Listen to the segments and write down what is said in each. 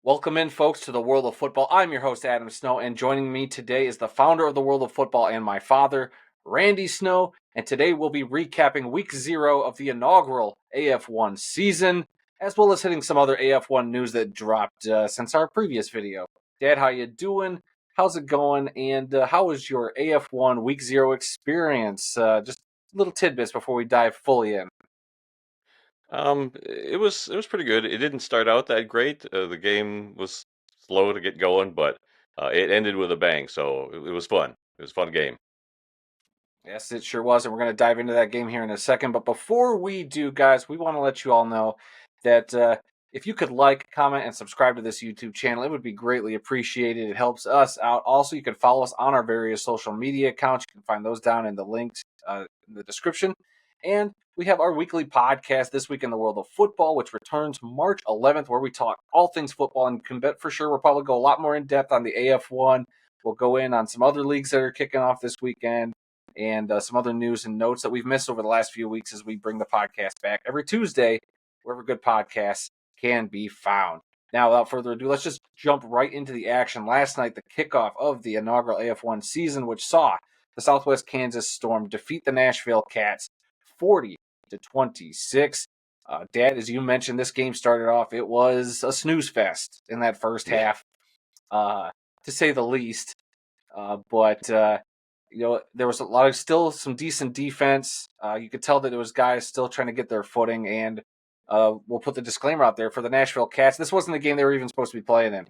Welcome in, folks, to the World of Football. I'm your host, Adam Snow, and joining me today is the founder of the World of Football and my father, Randy Snow. And today we'll be recapping Week 0 of the inaugural AF1 season, as well as hitting some other AF1 news that dropped since our previous video. Dad, how you doing? How's it going? And how was your AF1 Week 0 experience? Just little tidbits before we dive fully in. It was pretty good. It didn't start out that great. The game was slow to get going, but it ended with a bang. So it was fun. It was a fun game. Yes, it sure was. And we're going to dive into that game here in a second. But before we do, guys, we want to let you all know that if you could like, comment, and subscribe to this YouTube channel, it would be greatly appreciated. It helps us out. Also, you can follow us on our various social media accounts. You can find those down in the links in the description. And we have our weekly podcast, This Week in the World of Football, which returns March 11th, where we talk all things football. And you can bet for sure we'll probably go a lot more in depth on the AF1. We'll go in on some other leagues that are kicking off this weekend and some other news and notes that we've missed over the last few weeks as we bring the podcast back every Tuesday, wherever good podcasts can be found. Now, without further ado, let's just jump right into the action. Last night, the kickoff of the inaugural AF1 season, which saw the Southwest Kansas Storm defeat the Nashville Cats 40-26. Dad, as you mentioned, this game started off, it was a snooze fest in that first half, to say the least. But there was a lot of still some decent defense. You could tell that it was guys still trying to get their footing. And we'll put the disclaimer out there for the Nashville Cats. This wasn't the game they were even supposed to be playing in.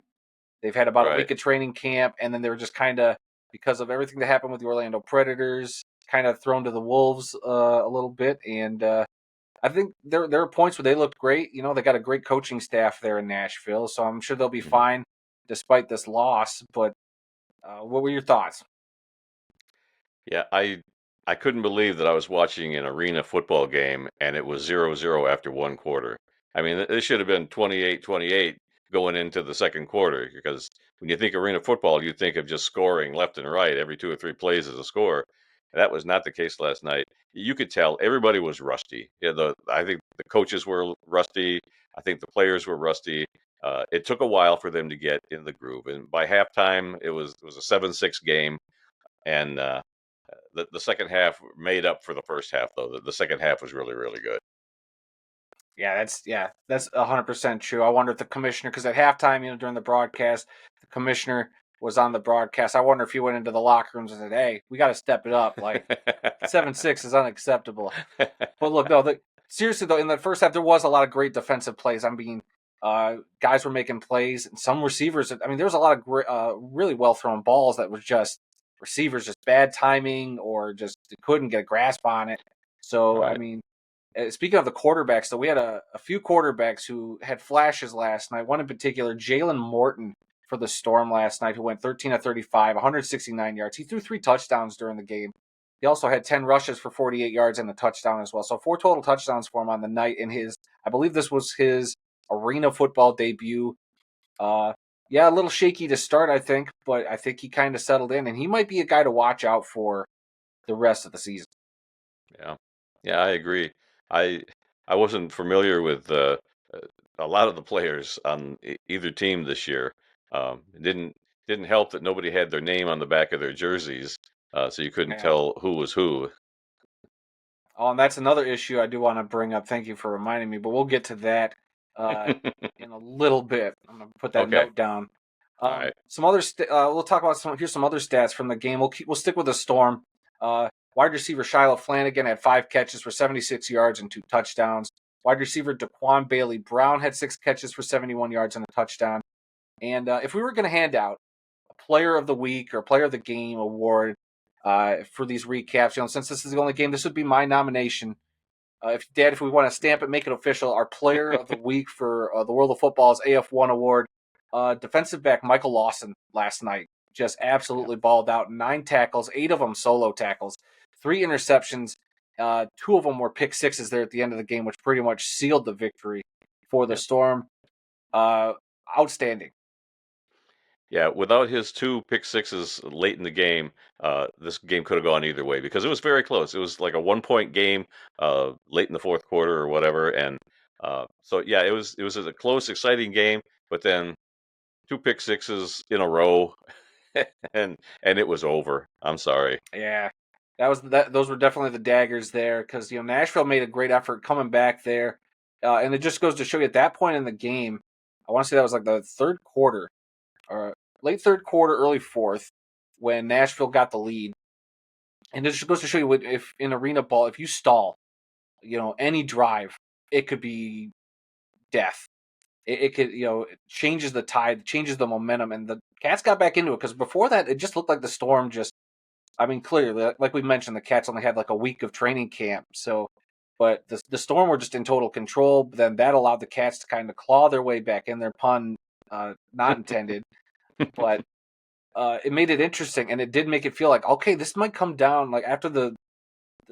They've had about a Right. week of training camp, and then they were just kind of, because of everything that happened with the Orlando Predators, kind of thrown to the wolves a little bit. And I think there are points where they looked great. You know, they got a great coaching staff there in Nashville, so I'm sure they'll be Mhm. fine despite this loss. But what were your thoughts? Yeah, I couldn't believe that I was watching an arena football game and it was 0-0 after one quarter. I mean, this should have been 28-28 going into the second quarter because when you think arena football, you think of just scoring left and right every two or three plays as a score. That was not the case last night. You could tell everybody was rusty. Yeah, I think the coaches were rusty. I think the players were rusty. It took a while for them to get in the groove, and by halftime, it was a 7-6 game, and the second half made up for the first half, though. The second half was really, really good. That's 100% true. I wonder if the commissioner, because at halftime, during the broadcast, the commissioner was on the broadcast. I wonder if he went into the locker rooms and said, "Hey, we got to step it up. Like 7-6 is unacceptable." But look, though, seriously though, in the first half, there was a lot of great defensive plays. I mean, guys were making plays, and some receivers. I mean, there was a lot of great, really well thrown balls that was just receivers just bad timing or just couldn't get a grasp on it. So, I Right. mean, speaking of the quarterbacks, so we had a few quarterbacks who had flashes last night. One in particular, Jalen Morton for the Storm last night, who went 13 of 35, 169 yards. He threw 3 touchdowns during the game. He also had 10 rushes for 48 yards and a touchdown as well. So 4 total touchdowns for him on the night in I believe this was his arena football debut. Yeah, a little shaky to start, I think, but I think he kind of settled in, and he might be a guy to watch out for the rest of the season. Yeah. Yeah, I agree. I I wasn't familiar with a lot of the players on either team this year. It didn't help that nobody had their name on the back of their jerseys, so you couldn't Yeah. tell who was who. Oh, and that's another issue I do want to bring up. Thank you for reminding me, but we'll get to that uh, in a little bit. I'm gonna put that Okay. note down. All right. Some other we'll talk about some. Here's some other stats from the game. We'll stick with the Storm. Wide receiver Shiloh Flanagan had 5 catches for 76 yards and 2 touchdowns. Wide receiver Daquan Bailey Brown had 6 catches for 71 yards and a touchdown. And if we were going to hand out a Player of the Week or Player of the Game award for these recaps, since this is the only game, this would be my nomination. If we want to stamp it, make it official, our Player of the Week for the World of Football's AF1 award, defensive back Michael Lawson last night just Yeah. absolutely balled out. 9 tackles, 8 of them solo tackles, 3 interceptions. 2 of them were pick sixes there at the end of the game, which pretty much sealed the victory for the Yeah. Storm. Outstanding. Yeah, without his two pick sixes late in the game, this game could have gone either way because it was very close. It was like a 1 point game late in the fourth quarter or whatever, and so yeah, it was a close, exciting game. But then 2 pick sixes in a row, and it was over. I'm sorry. Yeah, that. Those were definitely the daggers there because Nashville made a great effort coming back there, and it just goes to show you at that point in the game. I want to say that was like the third quarter, or late third quarter, early fourth, when Nashville got the lead, and it just goes to show you if in arena ball, if you stall, any drive, it could be death. It could, it changes the tide, changes the momentum, and the Cats got back into it because before that, it just looked like the Storm just. I mean, clearly, like we mentioned, the Cats only had like a week of training camp, so. But the Storm were just in total control. But then that allowed the Cats to kind of claw their way back in. Their pun, not intended, but it made it interesting, and it did make it feel like okay, this might come down. Like after the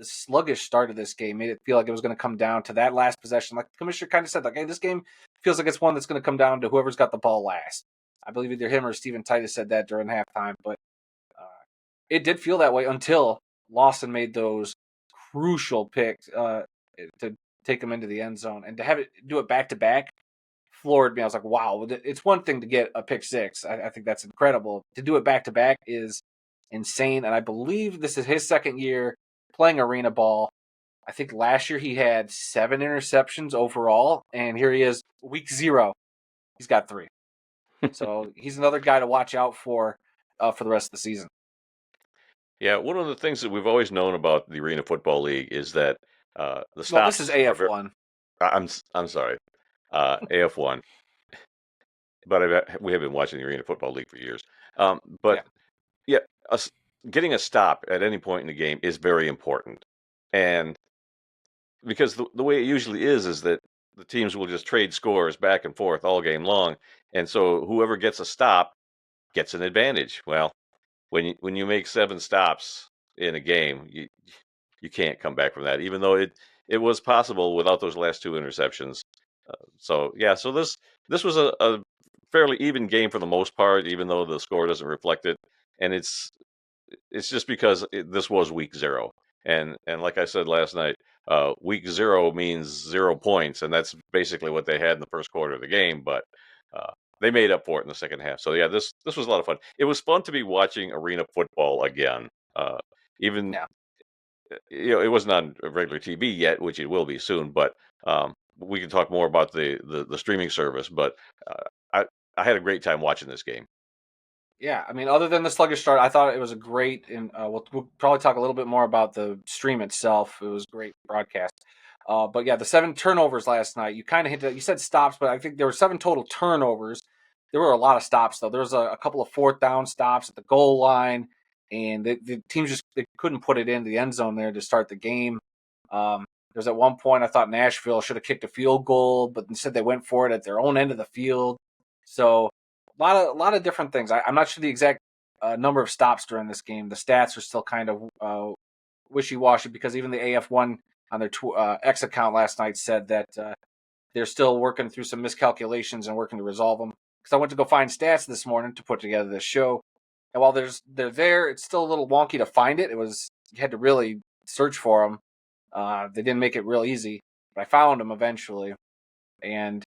sluggish start of this game made it feel like it was going to come down to that last possession. Like the commissioner kind of said, like, hey, this game feels like it's one that's going to come down to whoever's got the ball last. I believe either him or Steven Titus said that during halftime, but it did feel that way until Lawson made those crucial picks to take him into the end zone, and to have it do it back to back floored me. I was like, wow, it's one thing to get a pick six. I think that's incredible. To do it back to back is insane, and I believe this is his second year playing arena ball. I think last year he had 7 interceptions overall, and here he is, week 0. He's got 3. So he's another guy to watch out for the rest of the season. Yeah, one of the things that we've always known about the Arena Football League is that the Well, this is stops are very. AF1. I'm sorry, AF1. But we have been watching the Arena Football League for years. Yeah. But yeah, us getting a stop at any point in the game is very important, and because the way it usually is that the teams will just trade scores back and forth all game long, and so whoever gets a stop gets an advantage. Well, when you make 7 stops in a game, you can't come back from that, even though it was possible without those last 2 interceptions. So yeah, so this was a fairly even game for the most part, even though the score doesn't reflect it, and it's just because this was week 0, and like I said last night, week 0 means 0 points, and that's basically what they had in the first quarter of the game, but. They made up for it in the second half. So yeah, this was a lot of fun. It was fun to be watching arena football again. Even Yeah. it wasn't on regular TV yet, which it will be soon. But we can talk more about the streaming service. But I had a great time watching this game. Yeah, I mean, other than the sluggish start, I thought it was a great, and we'll probably talk a little bit more about the stream itself. It was a great broadcast. But yeah, the 7 turnovers last night, you kind of hinted, you said stops, but I think there were 7 total turnovers. There were a lot of stops, though. There was a couple of 4th down stops at the goal line, and the teams just they couldn't put it into the end zone there to start the game. There was at one point I thought Nashville should have kicked a field goal, but instead they went for it at their own end of the field. So a lot of different things. I'm not sure the exact number of stops during this game. The stats are still kind of wishy-washy because even the AF1 on their X account last night said that they're still working through some miscalculations and working to resolve them. Because I went to go find stats this morning to put together this show, and while they're there, it's still a little wonky to find it. You had to really search for them. They didn't make it real easy, but I found them eventually, and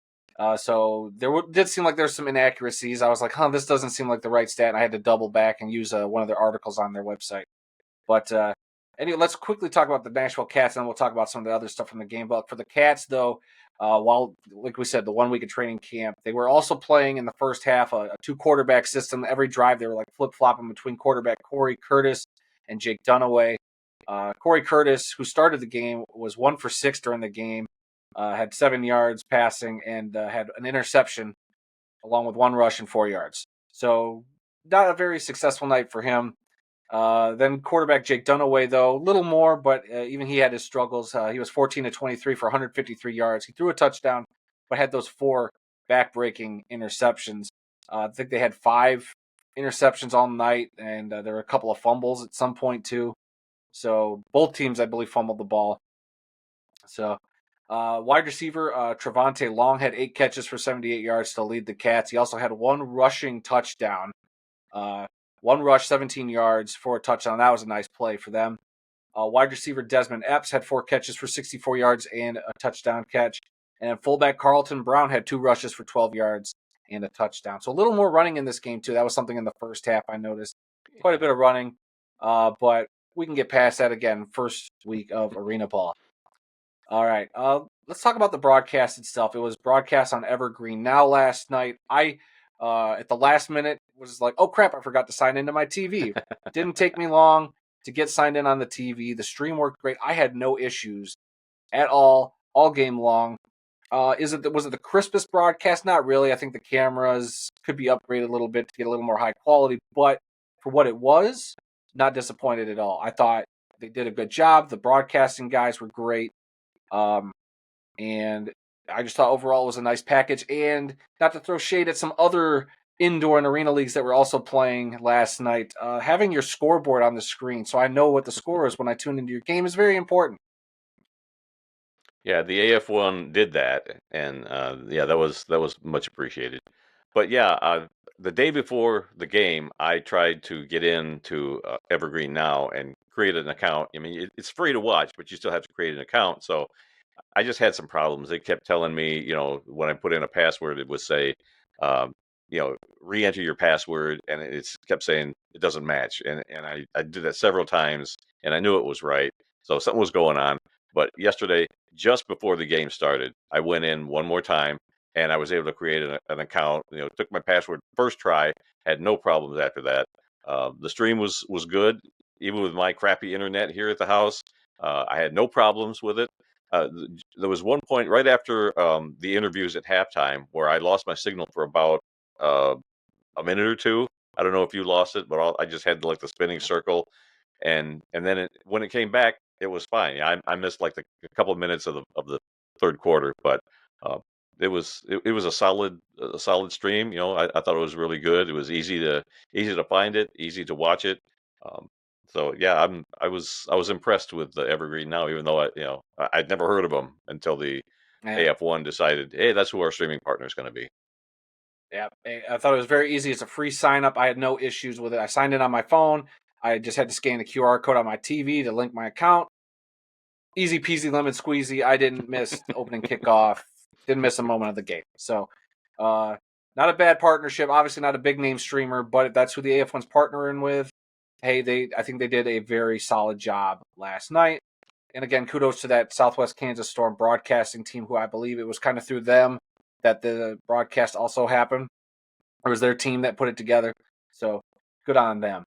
so did seem like there's some inaccuracies. I was like, this doesn't seem like the right stat. And I had to double back and use one of their articles on their website. But anyway, let's quickly talk about the Nashville Cats, and then we'll talk about some of the other stuff from the game. But for the Cats, though, while, like we said, the 1 week of training camp, they were also playing in the first half a 2-quarterback system. Every drive, they were like flip-flopping between quarterback Corey Curtis and Jake Dunaway. Corey Curtis, who started the game, was 1 for 6 during the game. Had 7 yards passing and had an interception along with 1 rush and 4 yards. So not a very successful night for him. Then quarterback Jake Dunaway, though, a little more, but even he had his struggles. He was 14 to 23 for 153 yards. He threw a touchdown, but had those 4 back-breaking interceptions. I think they had 5 interceptions all night, and there were a couple of fumbles at some point, too. So both teams, I believe, fumbled the ball. So wide receiver Trevante Long had 8 catches for 78 yards to lead the Cats. He also had 1 rushing touchdown. 1 rush, 17 yards for a touchdown. That was a nice play for them. Wide receiver Desmond Epps had 4 catches for 64 yards and a touchdown catch. And fullback Carlton Brown had 2 rushes for 12 yards and a touchdown. So a little more running in this game too. That was something in the first half I noticed. Quite a bit of running, but we can get past that again. First week of Arena Ball. All right. Let's talk about the broadcast itself. It was broadcast on Evergreen Now last night. I, at the last minute, was like, oh crap, I forgot to sign into my TV. Didn't take me long to get signed in on the TV. The stream worked great. I had no issues at all game long. Was it the crispest broadcast? Not really. I think the cameras could be upgraded a little bit to get a little more high quality, but for what it was, not disappointed at all. I thought they did a good job. The broadcasting guys were great. And I just thought overall it was a nice package. And not to throw shade at some other indoor and arena leagues that were also playing last night, having your scoreboard on the screen so I know what the score is when I tune into your game is very important. Yeah, the AF1 did that, and yeah, that was much appreciated. But yeah, the day before the game, I tried to get into Evergreen Now and create an account. I mean, it's free to watch, but you still have to create an account. So I just had some problems. They kept telling me, when I put in a password, it would say, um, re-enter your password, and it kept saying it doesn't match. And I did that several times, and I knew it was right. So something was going on. But yesterday, just before the game started, I went in one more time, and I was able to create an account. Took my password first try, had no problems after that. The stream was good, even with my crappy internet here at the house. I had no problems with it. There was one point right after the interviews at halftime where I lost my signal for about uh, a minute or two. I don't know if you lost it, but I just had like the spinning circle, and then when it came back, it was fine. I missed like a couple of minutes of the third quarter, but uh, it was a solid stream. I thought it was really good. It was easy to find it, easy to watch it. Um, so yeah, I was impressed with the Evergreen Now, even though I'd never heard of them until the Yeah. AF1 decided, hey, that's who our streaming partner is going to be. Yeah, I thought it was very easy. It's a free sign up. I had no issues with it. I signed in on my phone. I just had to scan the QR code on my TV to link my account. Easy peasy lemon squeezy. I didn't miss opening kickoff. Didn't miss a moment of the game. So, uh, not a bad partnership. Obviously, not a big name streamer, but if that's who the AF1's partnering with, hey, I think they did a very solid job last night. And again, kudos to that Southwest Kansas Storm broadcasting team, who I believe it was kind of through them that the broadcast also happened. It was their team that put it together. So good on them.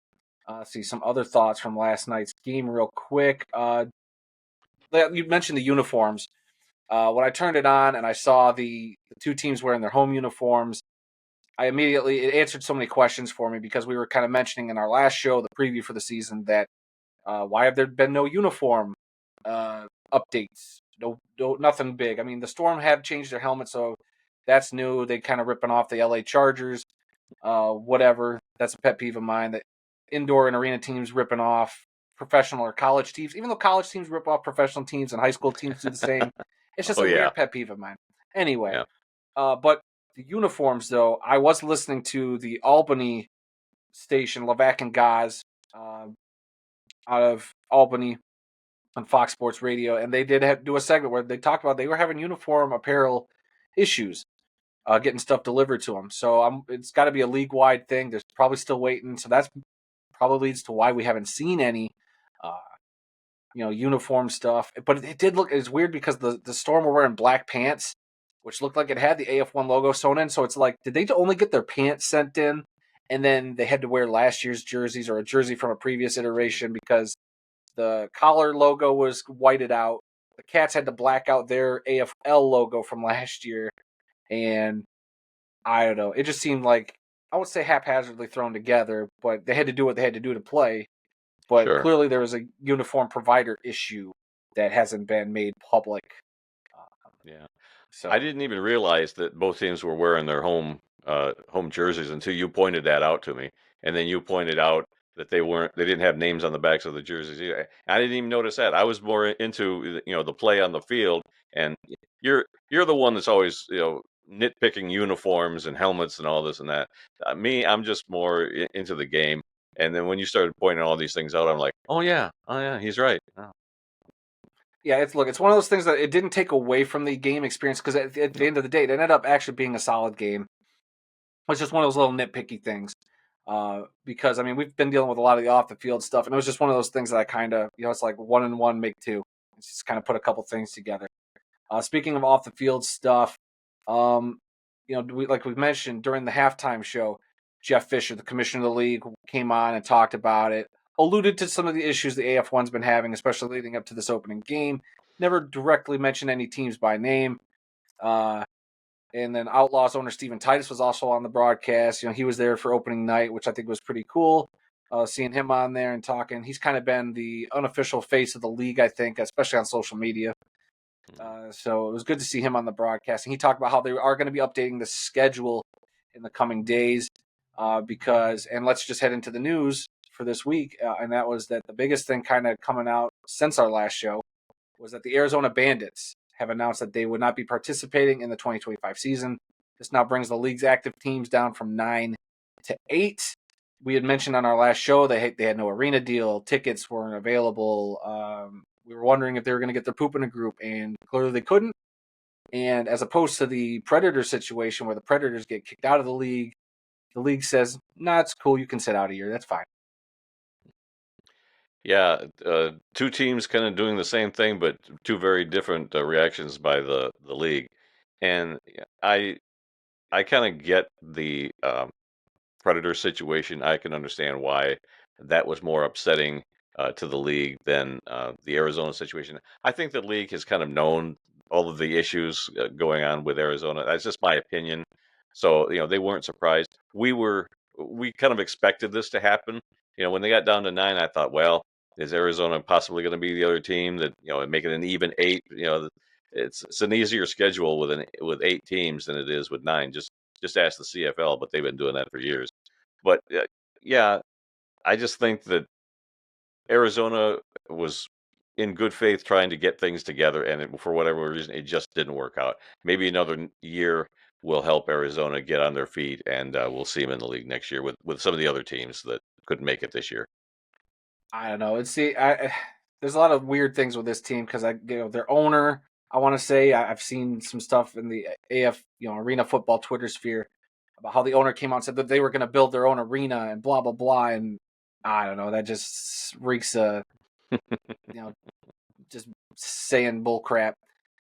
Let's see some other thoughts from last night's game, real quick. You mentioned the uniforms. When I turned it on and I saw the two teams wearing their home uniforms, it answered so many questions for me because we were kind of mentioning in our last show, the preview for the season, that why have there been no uniform updates? No, nothing big. I mean, the Storm have changed their helmet, so that's new. They kind of ripping off the LA Chargers. Whatever. That's a pet peeve of mine that indoor and arena teams ripping off professional or college teams. Even though college teams rip off professional teams and high school teams do the same, it's just Oh a yeah, weird pet peeve of mine. Anyway, yeah, but the uniforms, though, I was listening to the Albany station, Levac and Gaz, out of Albany on Fox Sports Radio, and they did do a segment where they talked about they were having uniform apparel issues, getting stuff delivered to them. So it's got to be a league wide thing. There's probably still waiting, so that's probably leads to why we haven't seen any, uh, uniform stuff. But it did look. It's weird because the Storm were wearing black pants, which looked like it had the AF1 logo sewn in. So it's like, did they only get their pants sent in, and then they had to wear last year's jerseys or a jersey from a previous iteration because the collar logo was whited out. The Cats had to black out their AFL logo from last year, and I don't know. It just seemed like, I would say, haphazardly thrown together, but they had to do what they had to do to play. But sure. clearly, there was a uniform provider issue that hasn't been made public. Yeah. I So didn't even realize that both teams were wearing their home jerseys until you pointed that out to me, and then you pointed out that they didn't have names on the backs of the jerseys either. I didn't even notice that. I was more into the play on the field, and you're the one that's always nitpicking uniforms and helmets and all this and that. Me, I'm just more into the game. And then when you started pointing all these things out, I'm like, oh yeah, he's right. Oh, yeah, it's one of those things that it didn't take away from the game experience because at the no. end of the day, it ended up actually being a solid game. It's just one of those little nitpicky things. Because I mean, we've been dealing with a lot of the off the field stuff, and it was just one of those things that I kind of, it's like one and one make two. It's just kind of put a couple things together. Speaking of off the field stuff, um, like we mentioned during the halftime show, Jeff Fisher, the commissioner of the league, came on and talked about it, alluded to some of the issues the AF1's been having, especially leading up to this opening game. Never directly mentioned any teams by name. Uh, and then Outlaws owner Steven Titus was also on the broadcast. He was there for opening night, which I think was pretty cool. Seeing him on there and talking, he's kind of been the unofficial face of the league, I think, especially on social media. So it was good to see him on the broadcast. And he talked about how they are going to be updating the schedule in the coming days and let's just head into the news for this week. And that was that the biggest thing kind of coming out since our last show was that the Arizona Bandits have announced that they would not be participating in the 2025 season. This now brings the league's active teams down from 9 to 8. We had mentioned on our last show they had no arena deal, tickets weren't available. We were wondering if they were going to get their poop in a group, and clearly they couldn't. And as opposed to the Predators situation where the Predators get kicked out of the league says, "Nah, it's cool. You can sit out a year. That's fine." Yeah, two teams kind of doing the same thing, but two very different reactions by the league. And I kind of get the Predator situation. I can understand why that was more upsetting to the league than the Arizona situation. I think the league has kind of known all of the issues going on with Arizona. That's just my opinion. So, they weren't surprised. We kind of expected this to happen. When they got down to 9, I thought, well, is Arizona possibly going to be the other team that, make it an even 8? It's an easier schedule with 8 teams than it is with 9. Just ask the CFL, but they've been doing that for years. But yeah, I just think that Arizona was in good faith trying to get things together, and for whatever reason, it just didn't work out. Maybe another year will help Arizona get on their feet, and we'll see them in the league next year with some of the other teams that couldn't make it this year. I don't know. There's a lot of weird things with this team because their owner. I want to say I've seen some stuff in the AF arena football Twitter sphere about how the owner came out and said that they were going to build their own arena and blah blah blah, and I don't know, that just reeks of just saying bull crap.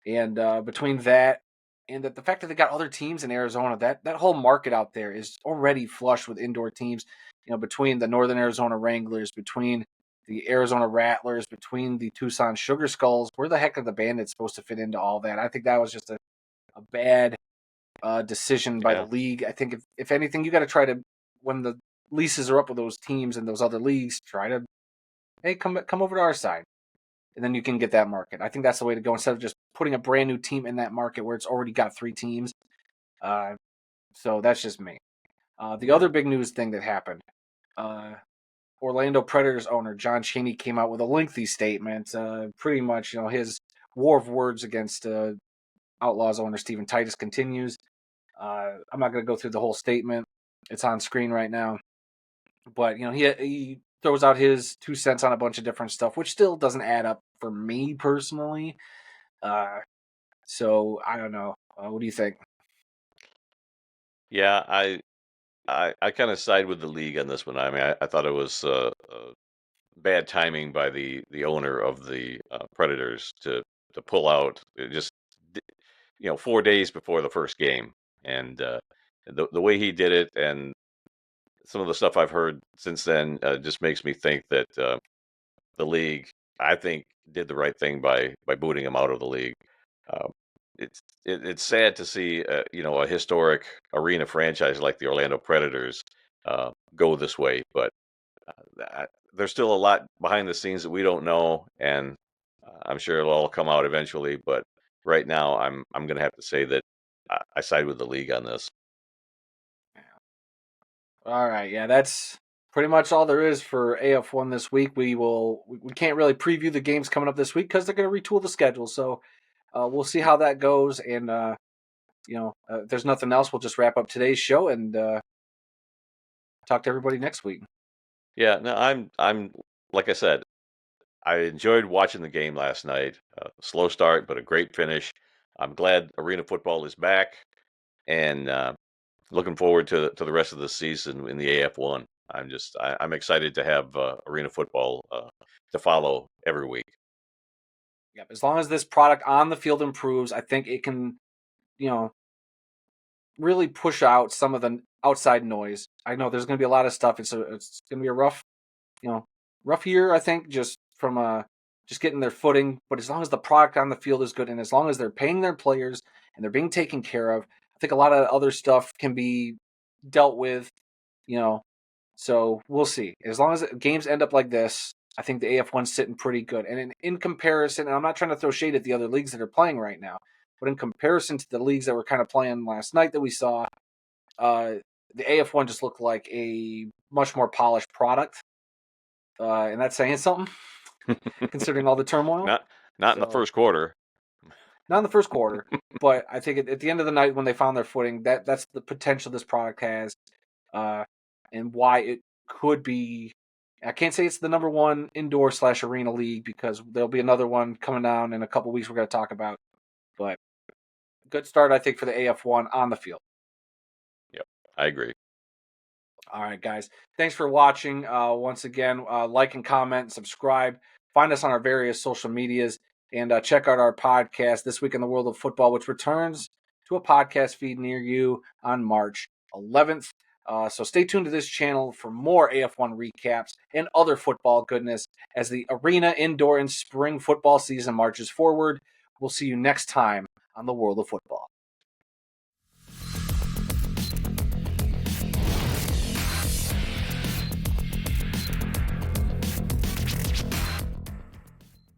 And between that and the fact that they got other teams in Arizona, that whole market out there is already flush with indoor teams. Between the Northern Arizona Wranglers, between the Arizona Rattlers, between the Tucson Sugar Skulls, where the heck are the Bandits supposed to fit into all that? I think that was just a bad decision by the Yeah, league. I think if anything, you got to try to, when the leases are up with those teams and those other leagues, try to, hey, come over to our side, and then you can get that market. I think that's the way to go instead of just putting a brand new team in that market where it's already got 3 teams. Uh, so that's just me. The yeah, other big news thing that happened, uh, Orlando Predators owner John Cheney came out with a lengthy statement, pretty much, his war of words against Outlaws owner Steven Titus continues. I'm not going to go through the whole statement. It's on screen right now. But, he throws out his 2 cents on a bunch of different stuff, which still doesn't add up for me personally. Uh, so I don't know. What do you think? yeah. I kind of side with the league on this one. I mean, I thought it was bad timing by the owner of the Predators to pull out. It just 4 days before the first game, and the way he did it, and some of the stuff I've heard since then, just makes me think that the league, I think, did the right thing by booting him out of the league. Um, it's sad to see a historic arena franchise like the Orlando Predators go this way, but there's still a lot behind the scenes that we don't know, and I'm sure it'll all come out eventually. But right now, I'm going to have to say that I side with the league on this. All right, yeah, that's pretty much all there is for AF1 this week. We can't really preview the games coming up this week because they're going to retool the schedule. So we'll see how that goes. And if there's nothing else, we'll just wrap up today's show and talk to everybody next week. Yeah, no, I'm like I said, I enjoyed watching the game last night. Slow start, but a great finish. I'm glad arena football is back, and looking forward to the rest of the season in the AF1. I'm excited to have arena football to follow every week. Yep. As long as this product on the field improves, I think it can, you know, really push out some of the outside noise. I know there's going to be a lot of stuff. It's going to be a rough, rough year. I think just from just getting their footing. But as long as the product on the field is good, and as long as they're paying their players and they're being taken care of, I think a lot of other stuff can be dealt with. You know, so we'll see. As long as games end up like this, I think the AF1's sitting pretty good. And in comparison, and I'm not trying to throw shade at the other leagues that are playing right now, but in comparison to the leagues that were kind of playing last night that we saw, the AF1 just looked like a much more polished product. And that's saying something, considering all the turmoil. Not in the first quarter. Not in the first quarter, but I think at the end of the night when they found their footing, that's the potential this product has, and why it could be. I can't say it's the number one indoor / arena league because there'll be another one coming down in a couple weeks we're going to talk about. But good start, I think, for the AF1 on the field. Yep, I agree. All right, guys. Thanks for watching. Once again, like and comment and subscribe. Find us on our various social medias and check out our podcast, This Week in the World of Football, which returns to a podcast feed near you on March 11th. So stay tuned to this channel for more AF1 recaps and other football goodness as the arena, indoor, and spring football season marches forward. We'll see you next time on the World of Football.